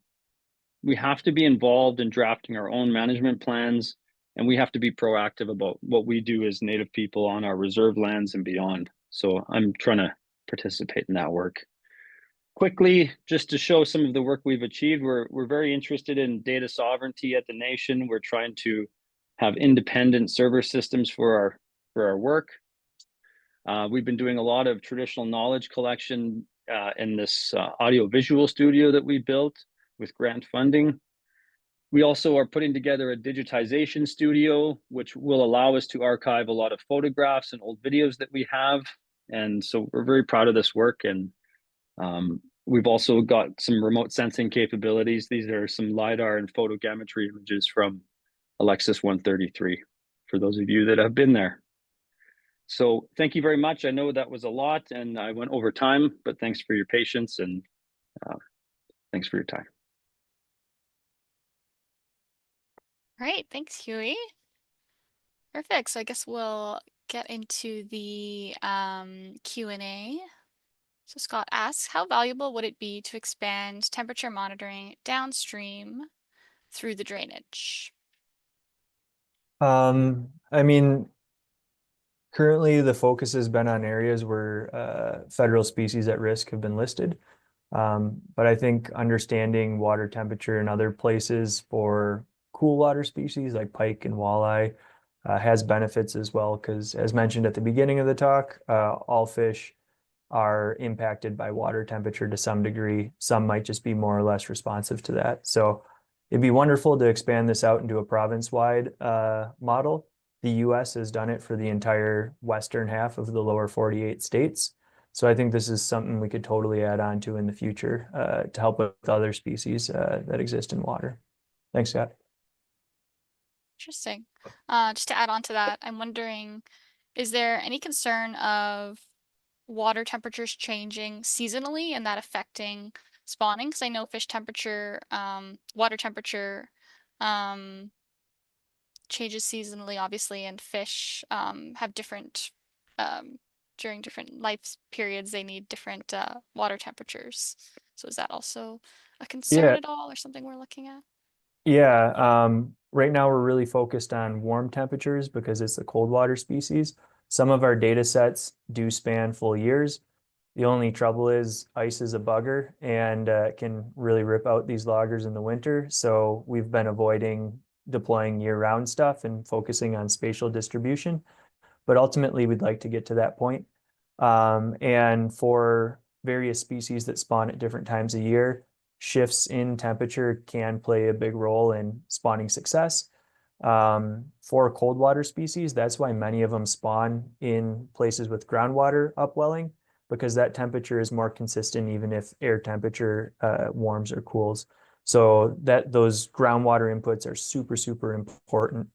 We have to be involved in drafting our own management plans and we have to be proactive about what we do as Native people on our reserve lands and beyond. So I'm trying to participate in that work. Quickly, just to show some of the work we've achieved, we're very interested in data sovereignty at the nation. We're trying to have independent server systems for our work. We've been doing a lot of traditional knowledge collection in this audio-visual studio that we built with grant funding. We also are putting together a digitization studio, which will allow us to archive a lot of photographs and old videos that we have. And so we're very proud of this work. And we've also got some remote sensing capabilities. These are some LiDAR and photogrammetry images from Alexis 133, for those of you that have been there. So thank you very much. I know that was a lot and I went over time, but thanks for your patience and thanks for your time. Great, thanks, Hughie. Perfect. So I guess we'll get into the Q&A. So Scott asks, how valuable would it be to expand temperature monitoring downstream through the drainage? I mean, currently the focus has been on areas where federal species at risk have been listed. But I think understanding water temperature in other places for cool water species like pike and walleye has benefits as well, because as mentioned at the beginning of the talk, all fish are impacted by water temperature to some degree. Some might just be more or less responsive to that. So it'd be wonderful to expand this out into a province-wide model. The US has done it for the entire western half of the lower 48 states. So I think this is something we could totally add on to in the future to help with other species that exist in water. Thanks, Scott. Interesting. Just to add on to that, I'm wondering, is there any concern of water temperatures changing seasonally and that affecting spawning? Because I know fish temperature, water temperature changes seasonally, obviously, and fish have different, during different life periods, they need different water temperatures. So is that also a concern Yeah, at all or something we're looking at? yeah. Right now we're really focused on warm temperatures because it's a cold water species. Some of our data sets do span full years. The only trouble is ice is a bugger and can really rip out these loggers in the winter. So we've been avoiding deploying year-round stuff and focusing on spatial distribution. But ultimately, we'd like to get to that point. And for various species that spawn at different times of year, shifts in temperature can play a big role in spawning success. For cold water species, that's why many of them spawn in places with groundwater upwelling, because that temperature is more consistent even if air temperature warms or cools. So that those groundwater inputs are super, super important.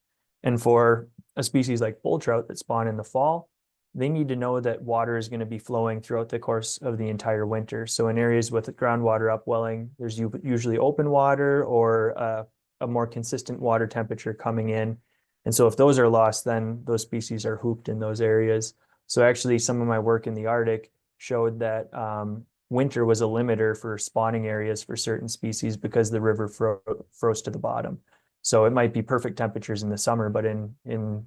And for a species like bull trout that spawn in the fall, they need to know that water is going to be flowing throughout the course of the entire winter. So in areas with groundwater upwelling, there's usually open water or a more consistent water temperature coming in. And so if those are lost, then those species are hooped in those areas. So actually some of my work in the Arctic showed that winter was a limiter for spawning areas for certain species because the river froze to the bottom. So it might be perfect temperatures in the summer, but in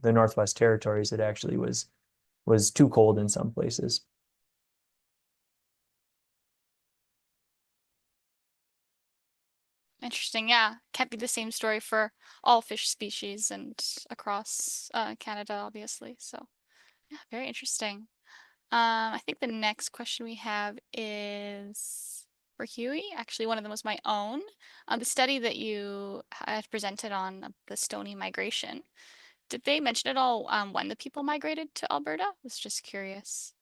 the Northwest Territories, it actually was too cold in some places. Interesting. Yeah, can't be the same story for all fish species and across Canada, obviously. So yeah, very interesting. I think the next question we have is for Hughie. Actually, one of them was my own. The study that you had presented on the Stony migration. Did they mention at all when the people migrated to Alberta? I was just curious.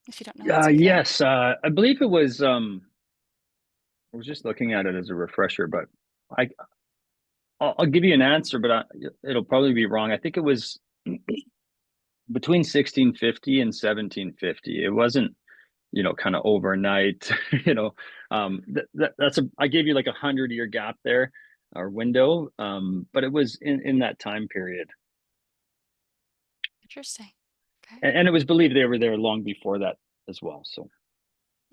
If you don't know, that's okay. Yes, I believe it was. I was just looking at it as a refresher, but I'll give you an answer, but it'll probably be wrong. I think it was between 1650 and 1750. It wasn't, kind of overnight. I gave you like 100-year gap there, or window, but it was in that time period. Interesting. Okay. And it was believed they were there long before that as well. So.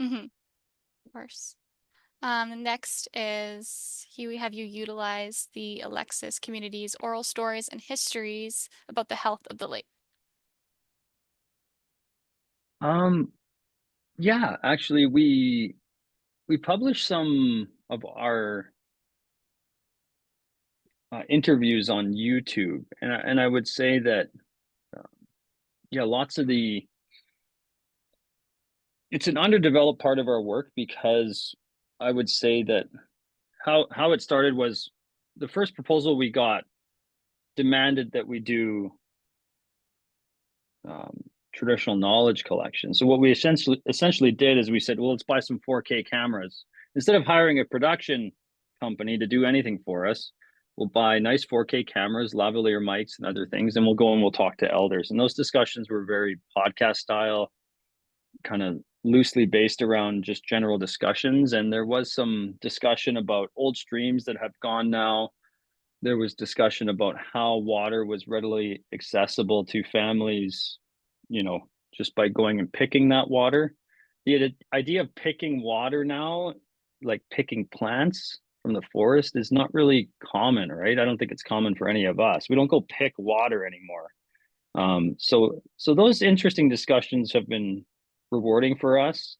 Mm-hmm. Of course. Next is, Hughie, have you utilized the Alexis community's oral stories and histories about the health of the lake? Yeah, actually, we published some of our interviews on YouTube, and I would say that yeah, lots of it's an underdeveloped part of our work, because I would say that how it started was the first proposal we got demanded that we do um, traditional knowledge collection. So what we essentially did is we said, well, let's buy some 4K cameras. Instead of hiring a production company to do anything for us, we'll buy nice 4K cameras, lavalier mics, and other things, and we'll go and we'll talk to elders. And those discussions were very podcast style, kind of loosely based around just general discussions. And there was some discussion about old streams that have gone now. There was discussion about how water was readily accessible to families, just by going and picking that water. The idea of picking water now, like picking plants from the forest, is not really common, right? I don't think it's common for any of us. We don't go pick water anymore. So those interesting discussions have been rewarding for us.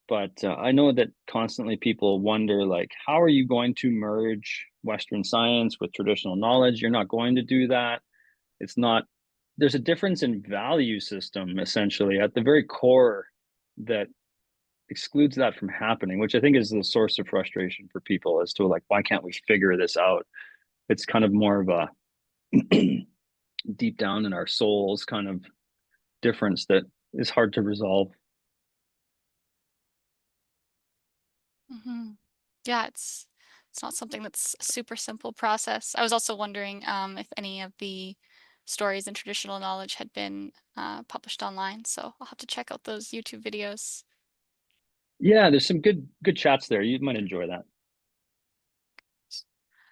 But I know that constantly people wonder, like, how are you going to merge Western science with traditional knowledge? You're not going to do that. It's not, there's a difference in value system, essentially, at the very core, that excludes that from happening, which I think is the source of frustration for people as to, like, why can't we figure this out? It's kind of more of a deep down in our souls kind of difference that is hard to resolve. Yeah, it's not something that's a super simple process. I was also wondering if any of the stories and traditional knowledge had been published online, so I'll have to check out those YouTube videos. Yeah, there's some good chats there. You might enjoy that.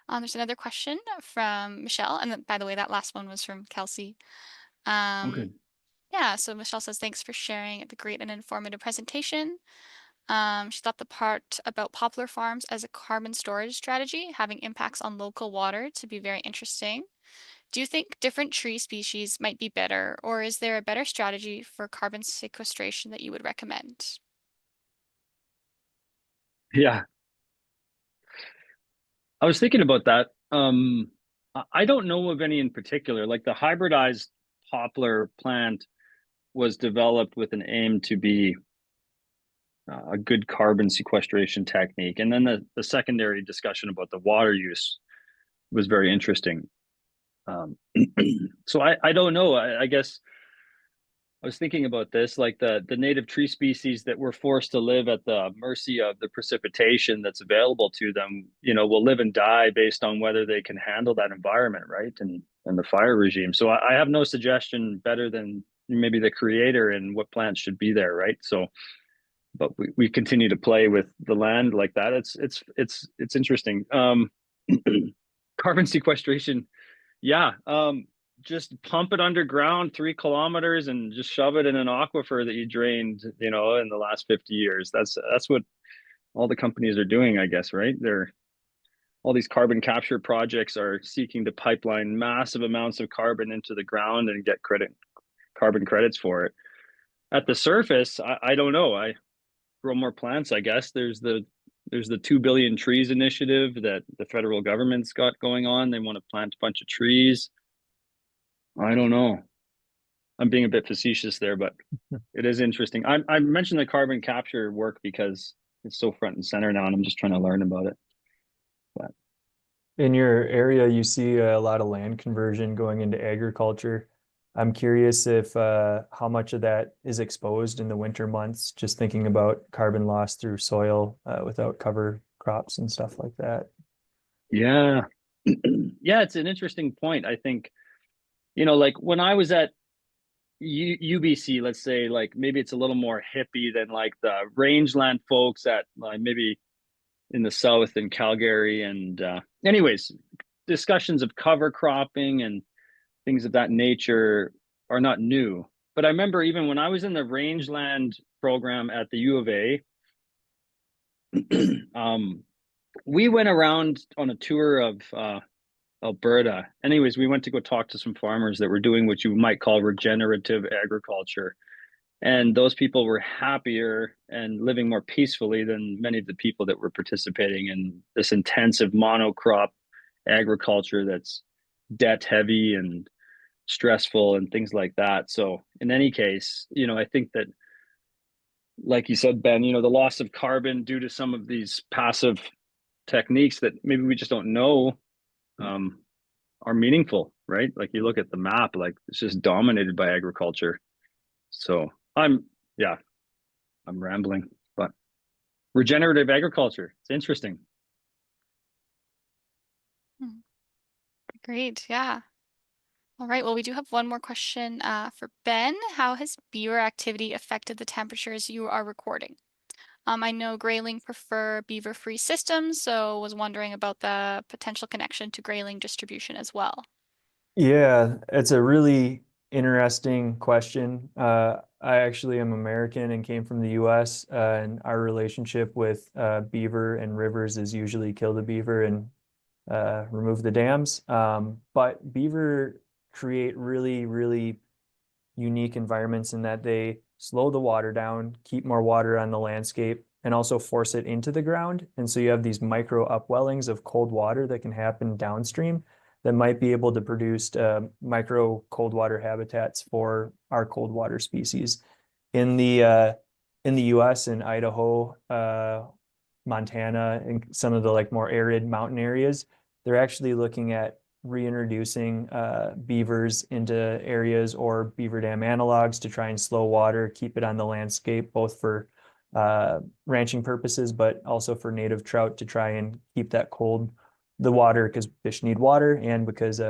There's another question from Michelle, and by the way, that last one was from Kelsey. Okay. Yeah, so Michelle says, thanks for sharing the great and informative presentation. She thought the part about poplar farms as a carbon storage strategy having impacts on local water to be very interesting. Do you think different tree species might be better, or is there a better strategy for carbon sequestration that you would recommend? Yeah, I was thinking about that. I don't know of any in particular. Like, the hybridized poplar plant was developed with an aim to be a good carbon sequestration technique. And then the secondary discussion about the water use was very interesting. So I don't know. I guess I was thinking about this, like the native tree species that were forced to live at the mercy of the precipitation that's available to them, will live and die based on whether they can handle that environment, right? And the fire regime. So I have no suggestion better than maybe the creator and what plants should be there, right? So, but we continue to play with the land like that. It's interesting. Carbon sequestration, yeah. Just pump it underground 3 kilometers and just shove it in an aquifer that you drained, in the last 50 years. That's what all the companies are doing, I guess, right? All these carbon capture projects are seeking to pipeline massive amounts of carbon into the ground and get carbon credits for it. At the surface, I don't know. I grow more plants, I guess. There's the 2 billion trees initiative that the federal government's got going on. They want to plant a bunch of trees. I don't know. I'm being a bit facetious there, but it is interesting. I mentioned the carbon capture work because it's so front and center now, and I'm just trying to learn about it. But In your area, you see a lot of land conversion going into agriculture. I'm curious if how much of that is exposed in the winter months, just thinking about carbon loss through soil without cover crops and stuff like that. yeah, yeah, it's an interesting point. I think, like when I was at UBC, let's say, like maybe it's a little more hippie than like the rangeland folks at like maybe in the south in Calgary. And anyways, discussions of cover cropping and things of that nature are not new. But I remember even when I was in the rangeland program at the U of A, We went around on a tour of Alberta. Anyways, we went to go talk to some farmers that were doing what you might call regenerative agriculture. And those people were happier and living more peacefully than many of the people that were participating in this intensive monocrop agriculture that's debt heavy and stressful and things like that. So in any case, I think that, like you said, Ben, the loss of carbon due to some of these passive techniques that maybe we just don't know um, are meaningful, right? Like you look at the map, like it's just dominated by agriculture. So yeah, I'm rambling, but regenerative agriculture, it's interesting. Great. Yeah. All right. Well, we do have one more question for Ben. How has beaver activity affected the temperatures you are recording? I know grayling prefer beaver-free systems, so was wondering about the potential connection to grayling distribution as well. Yeah, it's a really interesting question. I actually am American and came from the US, and our relationship with beaver and rivers is usually kill the beaver and remove the dams. But beaver create really, really unique environments in that they slow the water down, keep more water on the landscape, and also force it into the ground. And so you have these micro upwellings of cold water that can happen downstream that might be able to produce micro cold water habitats for our cold water species. In the US, in Idaho, Montana, and some of the like more arid mountain areas, they're actually looking at reintroducing beavers into areas or beaver dam analogs to try and slow water, keep it on the landscape, both for ranching purposes, but also for native trout to try and keep that cold, the water, because fish need water and because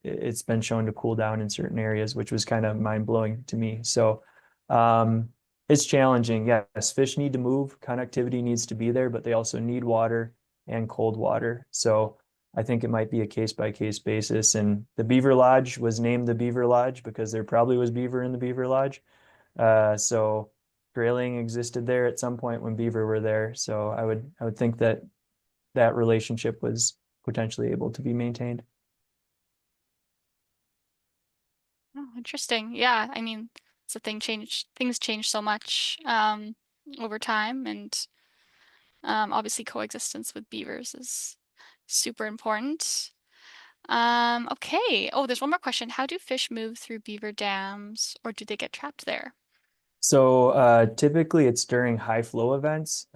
it's been shown to cool down in certain areas, which was kind of mind blowing to me. So it's challenging. Yes, fish need to move, connectivity needs to be there, but they also need water and cold water. So I think it might be a case by case basis. And the Beaver Lodge was named the Beaver Lodge because there probably was beaver in the Beaver Lodge. So grayling existed there at some point when beaver were there. So I would think that that relationship was potentially able to be maintained. Oh, interesting. Yeah, I mean, it's a things change so much over time, and obviously coexistence with beavers is super important. Okay. Oh, there's one more question. How do fish move through beaver dams, or do they get trapped there? So typically it's during high flow events.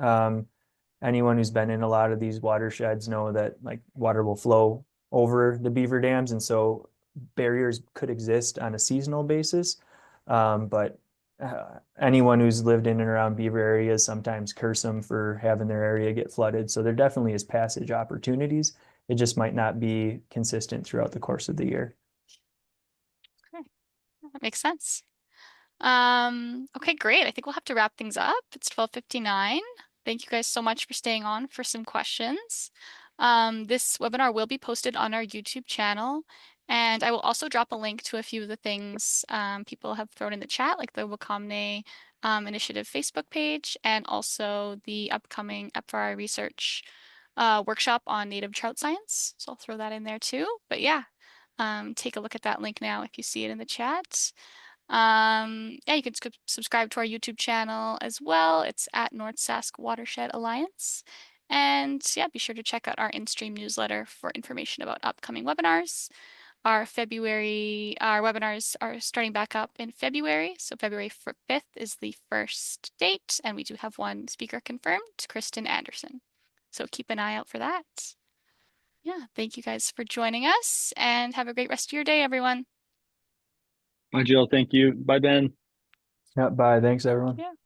Anyone who's been in a lot of these watersheds know that like water will flow over the beaver dams, and so barriers could exist on a seasonal basis. But anyone who's lived in and around beaver areas sometimes curse them for having their area get flooded. So there definitely is passage opportunities. It just might not be consistent throughout the course of the year. Okay, that makes sense. Okay, great. I think we'll have to wrap things up. It's 12:59. Thank you guys so much for staying on for some questions. This webinar will be posted on our YouTube channel, and I will also drop a link to a few of the things people have thrown in the chat, like the Wakâ Mne Initiative Facebook page, and also the upcoming fRI research workshop on native trout science. So I'll throw that in there too. But yeah, take a look at that link now if you see it in the chat. Yeah, you can subscribe to our YouTube channel as well. It's at North Sask Watershed Alliance. And yeah, be sure to check out our in-stream newsletter for information about upcoming webinars. Our webinars are starting back up in February. So February 5th is the first date, and we do have one speaker confirmed, Kristen Anderson. So keep an eye out for that. Yeah, thank you guys for joining us, and have a great rest of your day, everyone. Bye, Jill. Thank you. Bye, Ben. Yeah, bye. Thanks, everyone. Yeah.